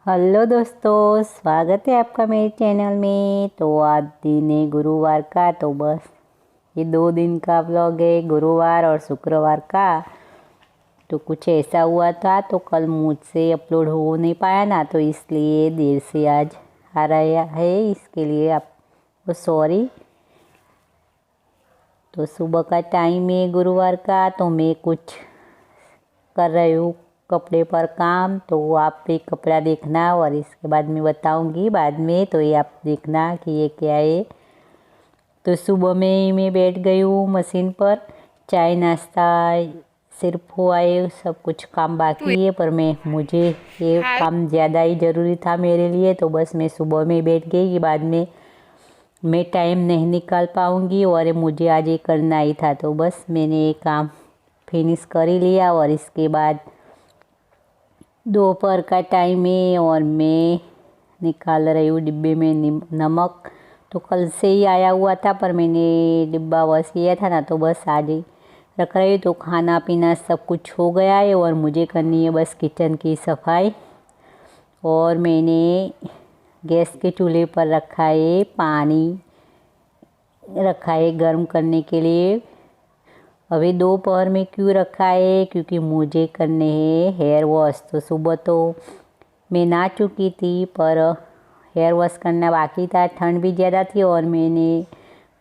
Hello दोस्तों, स्वागत है आपका मेरे चैनल में। तो आज दिन है गुरुवार का। तो बस ये 2 दिन का व्लॉग है, गुरुवार और शुक्रवार का। तो कुछ ऐसा हुआ था तो कल मुझसे अपलोड हो नहीं पाया ना, तो इसलिए देर से आज आ रहा है। इसके लिए आपको सॉरी। तो सुबह का टाइम है गुरुवार का, तो मैं कुछ कर रही हूँ कपड़े पर काम। तो आप भी कपड़ा देखना और इसके बाद मैं बताऊंगी बाद में। तो ये आप देखना कि ये क्या है। तो सुबह में ही मैं बैठ गई हूँ मशीन पर। चाय नाश्ता सिर्फ हुआ है, सब कुछ काम बाकी है, पर मुझे ये काम ज़्यादा ही ज़रूरी था मेरे लिए। तो बस मैं सुबह में बैठ गई कि बाद में मैं टाइम नहीं निकाल पाऊँगी, और मुझे आज ये करना ही था। तो बस मैंने ये काम फिनिश कर ही लिया। और इसके बाद दोपहर का टाइम है और मैं निकाल रही हूँ डिब्बे में नमक। तो कल से ही आया हुआ था, पर मैंने डिब्बा वॉश किया था ना, तो बस आज ही रख रही हूँ। तो खाना पीना सब कुछ हो गया है और मुझे करनी है बस किचन की सफाई। और मैंने गैस के चूल्हे पर रखा है पानी, रखा है गर्म करने के लिए। अभी दोपहर में क्यों रखा है, क्योंकि मुझे करने हैं हेयर वॉश। तो सुबह तो मैं नहा चुकी थी, पर हेयर वॉश करना बाकी था। ठंड भी ज़्यादा थी और मैंने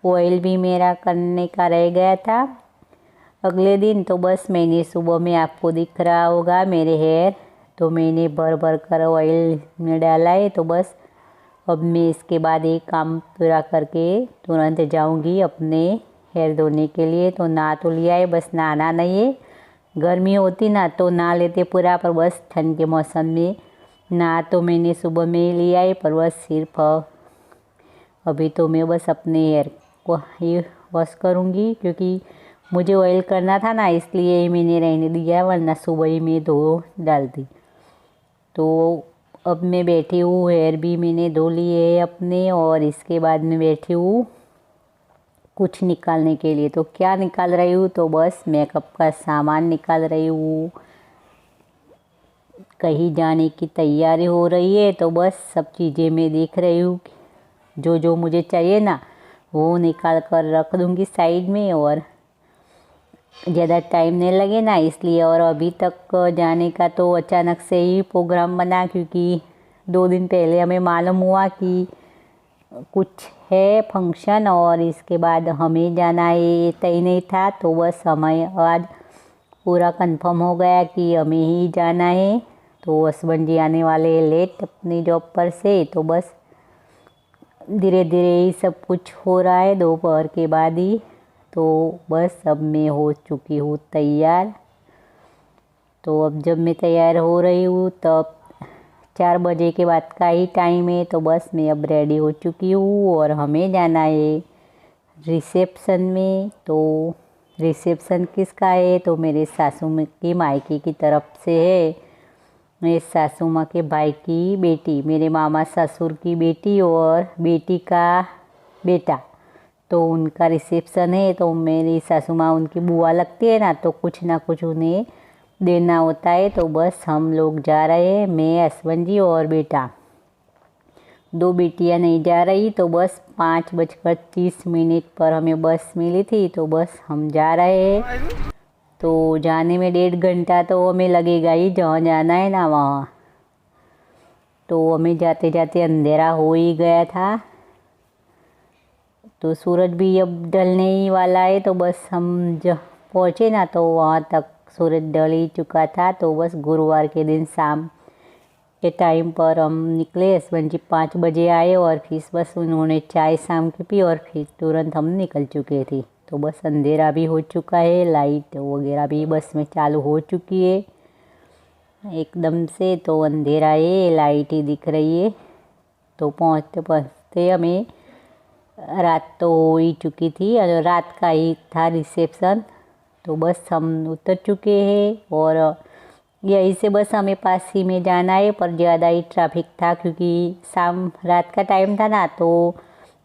ऑयल भी मेरा करने का रह गया था अगले दिन। तो बस मैंने सुबह में, आपको दिख रहा होगा मेरे हेयर, तो मैंने भर भर कर ऑयल में डाला है। तो बस अब मैं इसके बाद एक काम पूरा करके तुरंत जाऊंगी अपने हेयर धोने के लिए। तो नहा तो लिया है, बस नहाना नहीं है। गर्मी होती ना तो नहा लेते पूरा, पर बस ठंड के मौसम में नहा तो मैंने सुबह में ही लिया है। पर बस सिर्फ अभी तो मैं बस अपने हेयर को ही वॉश करूँगी, क्योंकि मुझे ऑयल करना था ना, इसलिए ही मैंने रहने दिया, वरना सुबह ही मैं धो डालती। तो अब मैं बैठी हूँ, हेयर भी मैंने धो लिए है अपने, और इसके बाद मैं बैठी हूँ कुछ निकालने के लिए। तो क्या निकाल रही हूँ, तो बस मेकअप का सामान निकाल रही हूँ। कहीं जाने की तैयारी हो रही है, तो बस सब चीज़ें मैं देख रही हूँ। जो जो मुझे चाहिए ना, वो निकाल कर रख दूँगी साइड में, और ज़्यादा टाइम नहीं लगे ना इसलिए। और अभी तक जाने का तो अचानक से ही प्रोग्राम बना, क्योंकि 2 दिन पहले हमें मालूम हुआ कि कुछ है फंक्शन, और इसके बाद हमें जाना है, ये तय नहीं था। तो बस हमें आज पूरा कंफर्म हो गया कि हमें ही जाना है। तो हस्बैंड जी आने वाले हैं लेट अपनी जॉब पर से। तो बस धीरे धीरे ही सब कुछ हो रहा है दोपहर के बाद ही। तो बस अब मैं हो चुकी हूँ तैयार। तो अब जब मैं तैयार हो रही हूँ तब 4 बजे के बाद का ही टाइम है। तो बस मैं अब रेडी हो चुकी हूँ और हमें जाना है रिसेप्शन में। तो रिसेप्शन किसका है, तो मेरे सासू माँ की मायके की तरफ से है। मेरे सासू माँ के भाई की बेटी, मेरे मामा ससुर की बेटी और बेटी का बेटा, तो उनका रिसेप्शन है। तो मेरी सासू माँ उनकी बुआ लगती है ना, तो कुछ ना कुछ उन्हें देना होता है। तो बस हम लोग जा रहे हैं, मैं, हस्बैंड जी और बेटा। 2 बेटियां नहीं जा रही। तो बस 5:30 पर हमें बस मिली थी, तो बस हम जा रहे हैं। तो जाने में 1.5 घंटा तो हमें लगेगा ही, जहाँ जाना है ना वहाँ। तो हमें जाते जाते अंधेरा हो ही गया था। तो सूरज भी अब ढलने ही वाला है। तो बस हम जब पहुँचे ना, तो वहाँ तक सूरज ढल ही चुका था। तो बस गुरुवार के दिन शाम के टाइम पर हम निकले। हस्बैंड जी 5 बजे आए, और फिर बस उन्होंने चाय शाम की पी, और फिर तुरंत हम निकल चुके थे। तो बस अंधेरा भी हो चुका है, लाइट वगैरह भी बस में चालू हो चुकी है एकदम से। तो अंधेरा है, लाइट ही दिख रही है। तो पहुँचते पहुँचते हमें रात तो हो ही चुकी थी, और रात का ही था रिसेप्शन। तो बस हम उतर चुके हैं, और यहीं से बस हमें पास ही में जाना है। पर ज़्यादा ही ट्रैफिक था, क्योंकि शाम रात का टाइम था ना, तो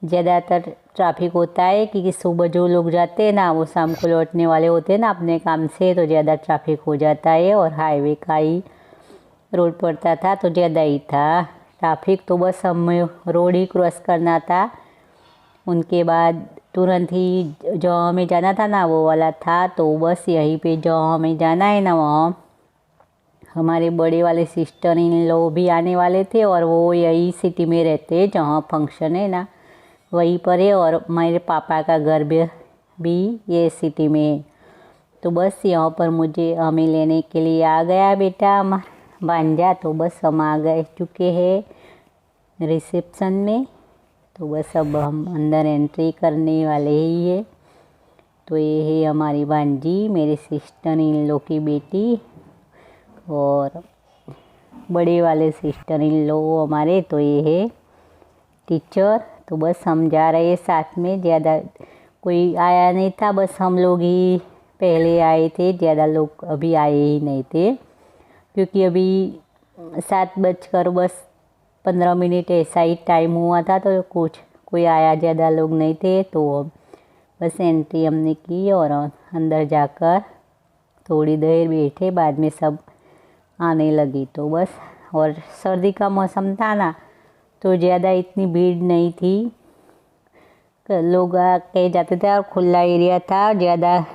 ज़्यादातर ट्रैफिक होता है। क्योंकि सुबह जो लोग जाते हैं ना, वो शाम को लौटने वाले होते हैं ना अपने काम से, तो ज़्यादा ट्रैफिक हो जाता है। और हाईवे का ही रोड पड़ता था तो ज़्यादा ही था ट्रैफिक। तो बस हमें रोड ही क्रॉस करना था। उनके बाद तुरंत ही जो हमें जाना था ना वो वाला था। तो बस यहीं पे जो हमें जाना है ना वहाँ हमारे बड़े वाले सिस्टर इन लॉ भी आने वाले थे और वो यही सिटी में रहते हैं जहाँ फंक्शन है ना वहीं पर है। और मेरे पापा का घर भी ये सिटी में है। तो बस यहाँ पर मुझे हमें लेने के लिए आ गया बेटा हमारा भांजा। तो बस हम आ गए चुके हैं रिसेप्शन में। तो बस अब हम अंदर एंट्री करने वाले ही है। तो ये है हमारी भांजी मेरे सिस्टर इन लॉ की बेटी और बड़े वाले सिस्टर इन लॉ हमारे। तो ये है टीचर। तो बस हम जा रहे हैं साथ में। ज़्यादा कोई आया नहीं था, बस हम लोग ही पहले आए थे। ज़्यादा लोग अभी आए ही नहीं थे क्योंकि अभी 7:15 ऐसा ही टाइम हुआ था। तो कोई आया ज़्यादा लोग नहीं थे। तो बस एंट्री हमने की और अंदर जाकर थोड़ी देर बैठे, बाद में सब आने लगी। तो बस और सर्दी का मौसम था ना तो ज़्यादा इतनी भीड़ नहीं थी। लोग कहीं जाते थे और खुला एरिया था ज़्यादा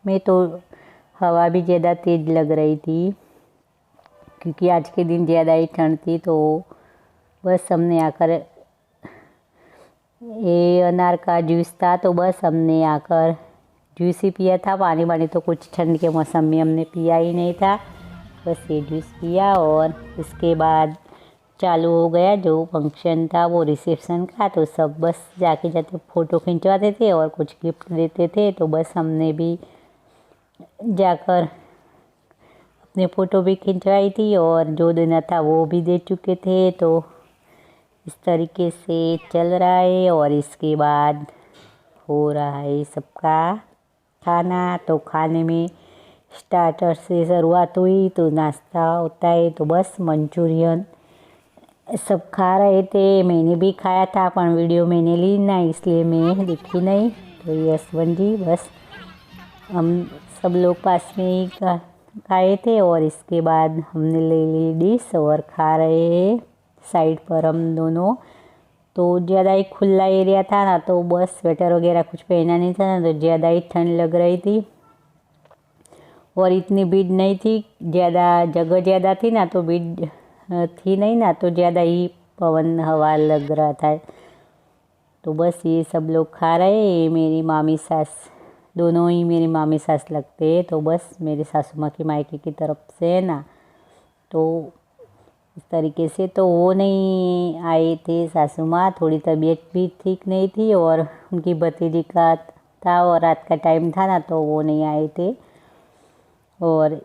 में। तो हवा भी ज़्यादा तेज़ लग रही थी क्योंकि आज के दिन ज़्यादा ही ठंड थी। तो बस हमने आकर ये अनार का जूस था तो बस हमने आकर जूस ही पिया था। पानी तो कुछ ठंड के मौसम में हमने पिया ही नहीं था। बस ये जूस पिया और इसके बाद चालू हो गया जो फंक्शन था वो रिसेप्शन का। तो सब बस जाते फ़ोटो खिंचवाते थे और कुछ गिफ्ट देते थे। तो बस हमने भी जाकर अपने फ़ोटो भी खिंचवाई थी और जो देना था वो भी दे चुके थे। तो इस तरीके से चल रहा है और इसके बाद हो रहा है सबका खाना। तो खाने में स्टार्टर से शुरुआत हुई तो नाश्ता होता है। तो बस मंचूरियन सब खा रहे थे, मैंने भी खाया था पर वीडियो मैंने ली ना इसलिए मैं दिखी नहीं। तो यशवंत जी बस हम सब लोग पास में ही खाए थे और इसके बाद हमने ले ली डिश और खा रहे हैं साइड पर हम दोनों। तो ज़्यादा ही खुला एरिया था ना तो बस स्वेटर वगैरह कुछ पहना नहीं था ना तो ज़्यादा ही ठंड लग रही थी और इतनी भीड़ नहीं थी। ज़्यादा जगह ज़्यादा थी ना तो भीड़ थी नहीं ना तो ज़्यादा ही पवन हवा लग रहा था। तो बस ये सब लोग खा रहे हैं। मेरी मामी सास दोनों ही मेरी मामी सास लगते हैं। तो बस मेरे सासू माँ की मायके की तरफ से है ना। तो इस तरीके से तो वो नहीं आए थे सासू माँ, थोड़ी तबीयत भी ठीक नहीं थी और उनकी भतीजी का था और रात का टाइम था ना तो वो नहीं आए थे और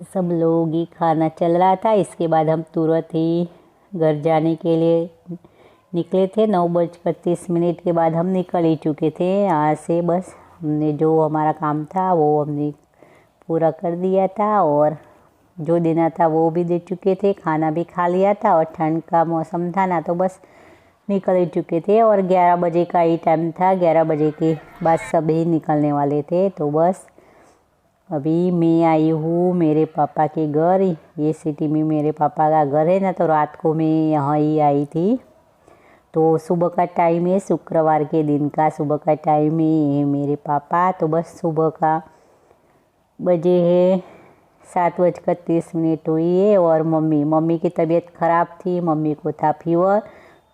सब लोग ही खाना चल रहा था। इसके बाद हम तुरंत ही घर जाने के लिए निकले थे। 9:30 के बाद हम निकल ही चुके थे यहाँ से। बस हमने जो हमारा काम था वो हमने पूरा कर दिया था और जो देना था वो भी दे चुके थे, खाना भी खा लिया था और ठंड का मौसम था ना तो बस निकल ही चुके थे और 11 बजे का ही टाइम था। 11 बजे के बाद सभी निकलने वाले थे। तो बस अभी मैं आई हूँ मेरे पापा के घर। ये सिटी में मेरे पापा का घर है ना तो रात को मैं यहाँ ही आई थी। तो सुबह का टाइम है, शुक्रवार के दिन का सुबह का टाइम है मेरे पापा। तो बस सुबह का बजे है 7:30 हुई है और मम्मी की तबीयत ख़राब थी, मम्मी को था फीवर।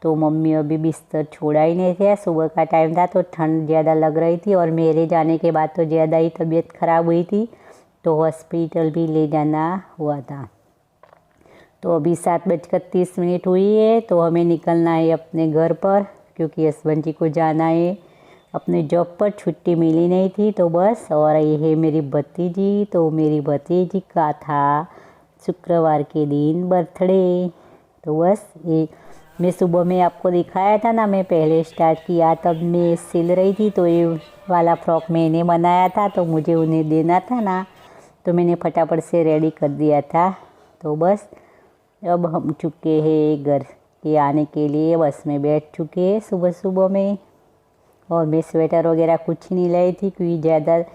तो मम्मी अभी बिस्तर छोड़ा ही नहीं था। सुबह का टाइम था तो ठंड ज़्यादा लग रही थी और मेरे जाने के बाद तो ज़्यादा ही तबीयत ख़राब हुई थी तो हॉस्पिटल भी ले जाना हुआ था। तो अभी 7:30 हुई है तो हमें निकलना है अपने घर पर क्योंकि यशवंत जी को जाना है अपने जॉब पर। छुट्टी मिली नहीं थी तो बस। और ये है मेरी भतीजी। तो मेरी भतीजी का था शुक्रवार के दिन बर्थडे। तो बस ये मैं सुबह में आपको दिखाया था ना, मैं पहले स्टार्ट किया तब मैं सिल रही थी। तो ये वाला फ्रॉक मैंने बनाया था तो मुझे उन्हें देना था ना तो मैंने फटाफट से रेडी कर दिया था। तो बस अब हम चुके हैं घर के आने के लिए, बस में बैठ चुके हैं सुबह में। और मैं स्वेटर वगैरह कुछ नहीं लाई थी क्योंकि ज़्यादा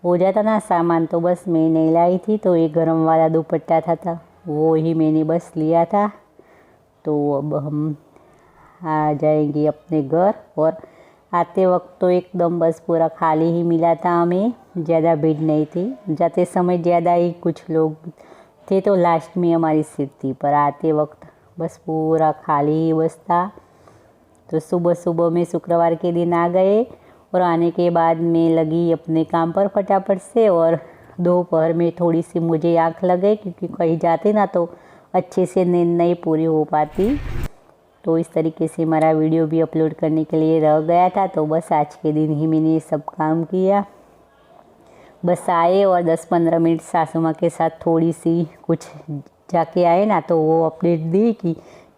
हो जाता ना सामान तो बस मैं नहीं लाई थी। तो ये गरम वाला दुपट्टा था वो ही मैंने बस लिया था। तो अब हम आ जाएंगे अपने घर। और आते वक्त तो एकदम बस पूरा खाली ही मिला था हमें, ज़्यादा भीड़ नहीं थी। जाते समय ज़्यादा ही कुछ लोग थे, तो लास्ट में हमारी सीट थी, पर आते वक्त बस पूरा खाली ही बस था। तो सुबह सुबह में शुक्रवार के दिन आ गए और आने के बाद मैं लगी अपने काम पर फटाफट से। और दोपहर में थोड़ी सी मुझे आँख लग गई, क्योंकि कहीं जाते ना तो अच्छे से नींद नहीं पूरी हो पाती। तो इस तरीके से हमारा वीडियो भी अपलोड करने के लिए रह गया था। तो बस आज के दिन ही मैंने ये सब काम किया। बस आए और 10-15 मिनट सासू माँ के साथ थोड़ी सी कुछ जाके आए ना, तो वो अपडेट दी कि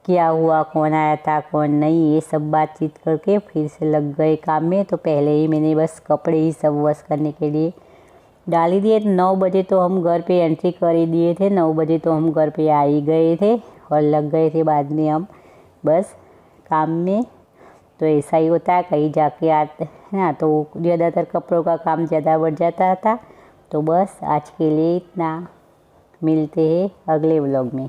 क्या हुआ, कौन आया था कौन नहीं, ये सब बातचीत करके फिर से लग गए काम में। तो पहले ही मैंने बस कपड़े ही सब वॉश करने के लिए डाल ही दिए। 9 बजे तो हम घर पे एंट्री कर ही दिए थे, 9 बजे तो हम घर पे आ ही गए थे और लग गए थे बाद में हम बस काम में। तो ऐसा ही होता है, कहीं जाके आते हैं ना तो ज़्यादातर कपड़ों का काम ज़्यादा बढ़ जाता था। तो बस आज के लिए इतना, मिलते हैं अगले व्लॉग में।